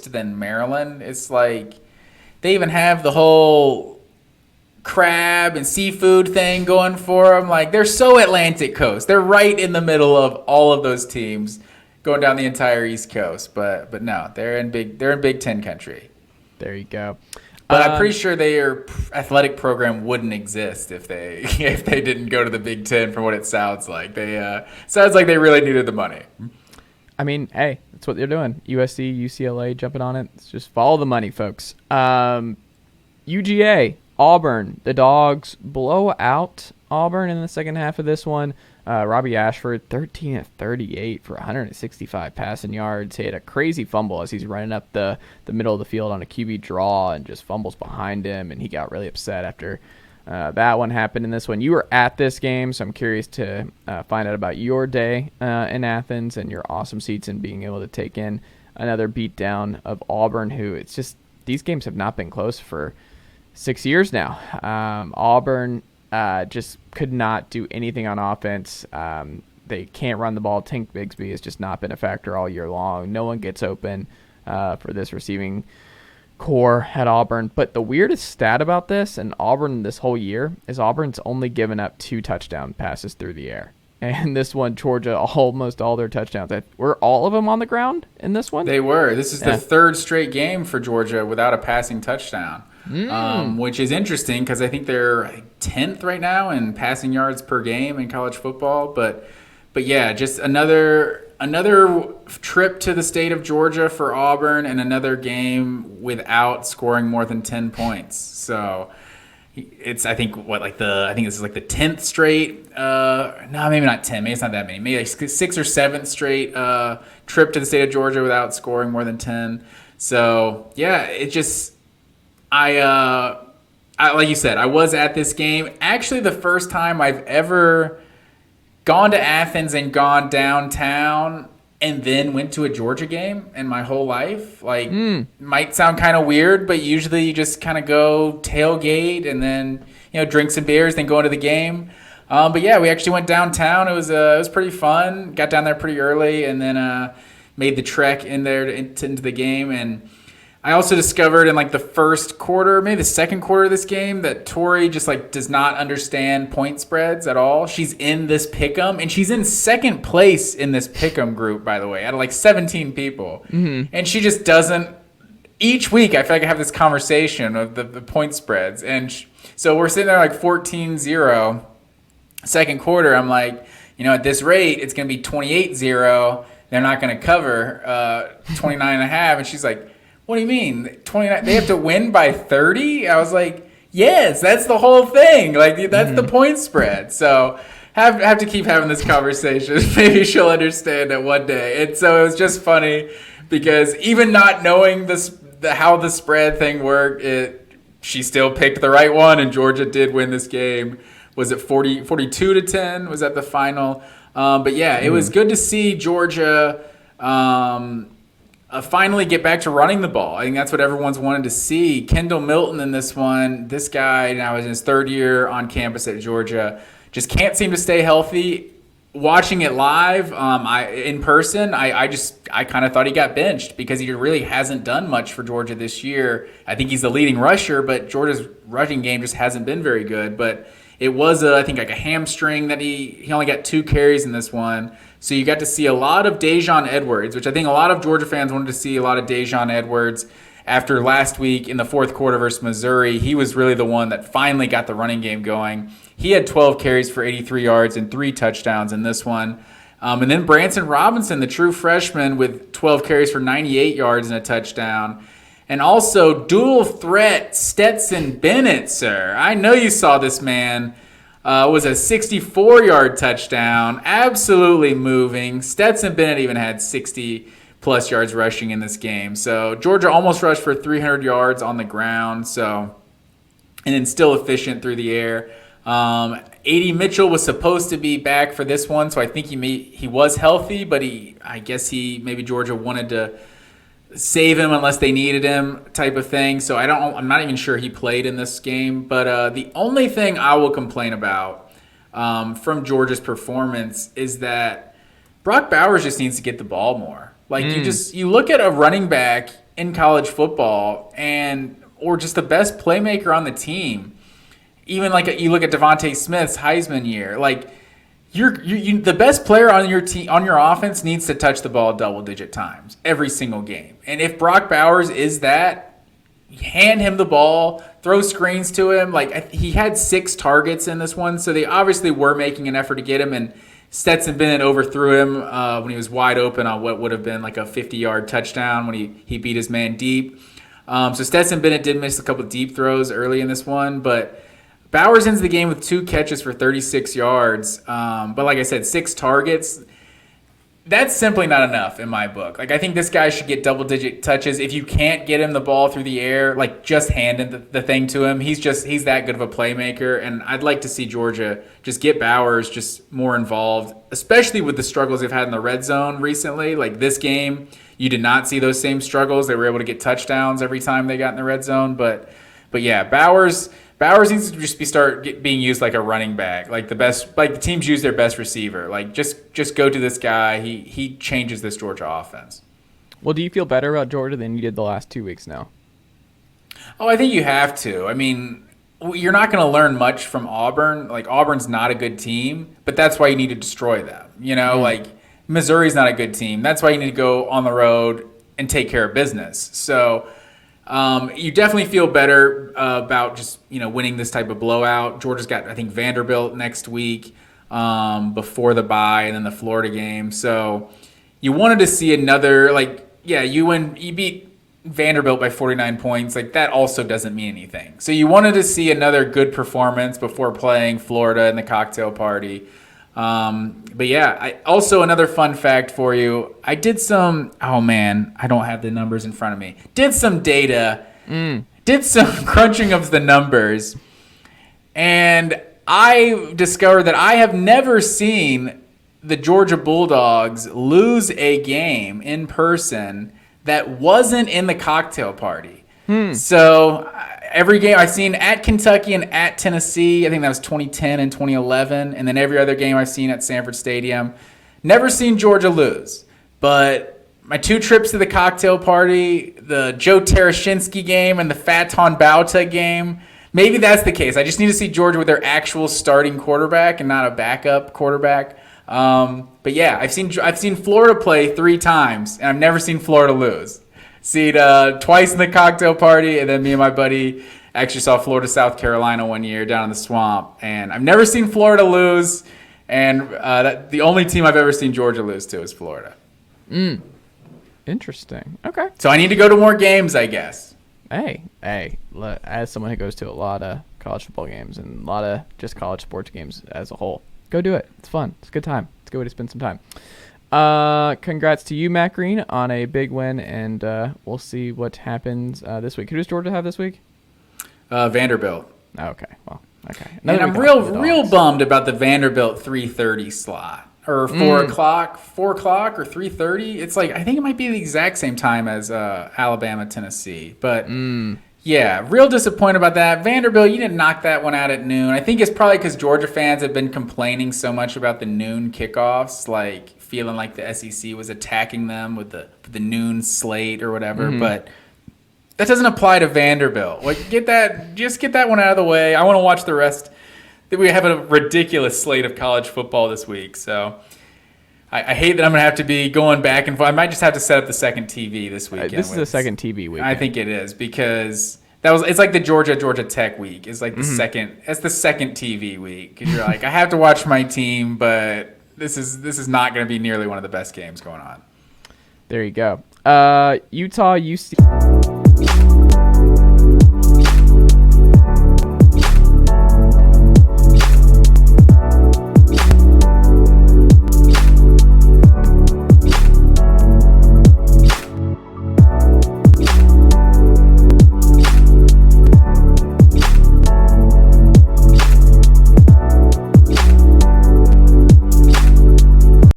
Than Maryland. It's like they even have the whole crab and seafood thing going for them. Like, they're so Atlantic Coast. They're right in the middle of all of those teams going down the entire East Coast. But no, they're in Big Ten country. There you go. But I'm pretty sure their athletic program wouldn't exist if they didn't go to the Big Ten. From what it sounds like, sounds like they really needed the money. I mean, hey, that's what they're doing. USC, UCLA jumping on it. It's just follow the money, folks. UGA, Auburn. The Dogs blow out Auburn in the second half of this one. Robbie Ashford, 13 of 38 for 165 passing yards. He had a crazy fumble as he's running up the middle of the field on a QB draw and just fumbles behind him, and he got really upset after that one happened. In this one, you were at this game, so I'm curious to find out about your day in Athens and your awesome seats and being able to take in another beatdown of Auburn, who it's just these games have not been close for 6 years now. Auburn just could not do anything on offense. They can't run the ball. Tank Bigsby has just not been a factor all year long. No one gets open for this receiving core at Auburn. But the weirdest stat about this and Auburn this whole year is Auburn's only given up 2 touchdown passes through the air. And this one, Georgia, almost all their touchdowns. Were all of them on the ground in this one? They were. This is the third straight game for Georgia without a passing touchdown, which is interesting because I think they're 10th right now in passing yards per game in college football. But yeah, just another trip to the state of Georgia for Auburn and another game without scoring more than 10 points. So it's I think this is like the 10th straight. No, maybe not 10. Maybe it's not that many. Maybe like 6th or 7th straight trip to the state of Georgia without scoring more than 10. So yeah, it just I like you said, I was at this game. Actually, the first time I've ever gone to Athens and gone downtown and then went to a Georgia game in my whole life. Like, might sound kind of weird, but usually you just kind of go tailgate and then, drink some beers, then go into the game. But yeah, we actually went downtown. It was pretty fun. Got down there pretty early and then made the trek in there into the game. And I also discovered in like the first quarter, maybe the second quarter of this game, that Tori just like does not understand point spreads at all. She's in this pick'em, and she's in second place in this pick'em group, by the way, out of like 17 people. Mm-hmm. And she just doesn't. Each week, I feel like I have this conversation of the point spreads, and so we're sitting there like 14-0, second quarter. I'm like, at this rate, it's going to be 28-0. They're not going to cover 29.5, and she's like, what do you mean? 29? They have to win by 30? I was like, yes, that's the whole thing. Like, that's the point spread. So have to keep having this conversation. Maybe she'll understand it one day. And so it was just funny because even not knowing how the spread thing worked, she still picked the right one, and Georgia did win this game. Was it 42-10? Was that the final? But yeah, it was good to see Georgia finally get back to running the ball. I think that's what everyone's wanted to see. Kendall Milton in this one, this guy now is in his third year on campus at Georgia, just can't seem to stay healthy. Watching it live, in person, I kind of thought he got benched because he really hasn't done much for Georgia this year. I think he's the leading rusher, but Georgia's rushing game just hasn't been very good. But it was, I think, like a hamstring that he only got 2 carries in this one. So you got to see a lot of Dejon Edwards, which I think a lot of Georgia fans wanted to see a lot of Dejon Edwards after last week in the fourth quarter versus Missouri. He was really the one that finally got the running game going. He had 12 carries for 83 yards and 3 touchdowns in this one. And then Branson Robinson, the true freshman, with 12 carries for 98 yards and a touchdown. And also dual threat Stetson Bennett, sir. I know you saw this man. Was a 64-yard touchdown, absolutely moving. Stetson Bennett even had 60-plus yards rushing in this game. So Georgia almost rushed for 300 yards on the ground. And then still efficient through the air. A.D. Mitchell was supposed to be back for this one, so I think he was healthy, but I guess maybe Georgia wanted to save him unless they needed him type of thing. So I'm not even sure he played in this game. But the only thing I will complain about from Georgia's performance is that Brock Bowers just needs to get the ball more. Like you look at a running back in college football or just the best playmaker on the team. Even like you look at Devontae Smith's Heisman year, like you the best player on your team on your offense needs to touch the ball double-digit times every single game. And if Brock Bowers is that, hand him the ball, throw screens to him. Like he had 6 targets in this one, so they obviously were making an effort to get him. And Stetson Bennett overthrew him when he was wide open on what would have been like a 50-yard touchdown when he beat his man deep. So Stetson Bennett did miss a couple of deep throws early in this one, but Bowers ends the game with 2 catches for 36 yards. But like I said, 6 targets. That's simply not enough in my book. Like I think this guy should get double-digit touches. If you can't get him the ball through the air, like just hand the thing to him. He's that good of a playmaker, and I'd like to see Georgia just get Bowers just more involved, especially with the struggles they've had in the red zone recently. Like this game, you did not see those same struggles. They were able to get touchdowns every time they got in the red zone, but yeah, Bowers needs to just being used like a running back, like the teams use their best receiver. Like just go to this guy. He changes this Georgia offense. Well, do you feel better about Georgia than you did the last 2 weeks now? Oh, I think you have to. I mean, you're not going to learn much from Auburn. Like Auburn's not a good team, but that's why you need to destroy them. Like Missouri's not a good team. That's why you need to go on the road and take care of business. So. You definitely feel better about just winning this type of blowout. Georgia's got, I think, Vanderbilt next week before the bye, and then the Florida game. So you wanted to see another you beat Vanderbilt by 49 points. Like that also doesn't mean anything. So you wanted to see another good performance before playing Florida in the cocktail party. But yeah, another fun fact for you. I did some, I don't have the numbers in front of me. Did some data, did some crunching of the numbers, and I discovered that I have never seen the Georgia Bulldogs lose a game in person that wasn't in the cocktail party. So every game I've seen at Kentucky and at Tennessee, I think that was 2010 and 2011, and then every other game I've seen at Sanford Stadium, never seen Georgia lose. But my 2 trips to the cocktail party, the Joe Tereshinski game and the Faton Bauta game, maybe that's the case. I just need to see Georgia with their actual starting quarterback and not a backup quarterback. But yeah, I've seen Florida play 3 times, and I've never seen Florida lose. Seen twice in the cocktail party, and then me and my buddy actually saw Florida South Carolina one year down in the swamp, and I've never seen Florida lose, and the only team I've ever seen Georgia lose to is Florida. Interesting. Okay. So I need to go to more games, I guess. Hey, as someone who goes to a lot of college football games and a lot of just college sports games as a whole, go do it. It's fun. It's a good time. It's a good way to spend some time. Congrats to you, Matt Green, on a big win, and we'll see what happens this week. Who does Georgia have this week? Vanderbilt. Okay, well, okay. And I'm real bummed about the Vanderbilt 3:30 slot or 4 o'clock or 3:30. It's like I think it might be the exact same time as Alabama, Tennessee, but. Yeah, real disappointed about that. Vanderbilt, you didn't knock that one out at noon. I think it's probably because Georgia fans have been complaining so much about the noon kickoffs, like feeling like the SEC was attacking them with the noon slate or whatever. But that doesn't apply to Vanderbilt. Like, just get that one out of the way. I want to watch the rest. We have a ridiculous slate of college football this week, so I hate that I'm going to have to be going back and forth. I might just have to set up the second TV this weekend. This is the second TV weekend. I think it is because it's like the Georgia Tech week. It's like the second. It's the second TV week because you're like I have to watch my team, but this is not going to be nearly one of the best games going on. There you go. Utah UC.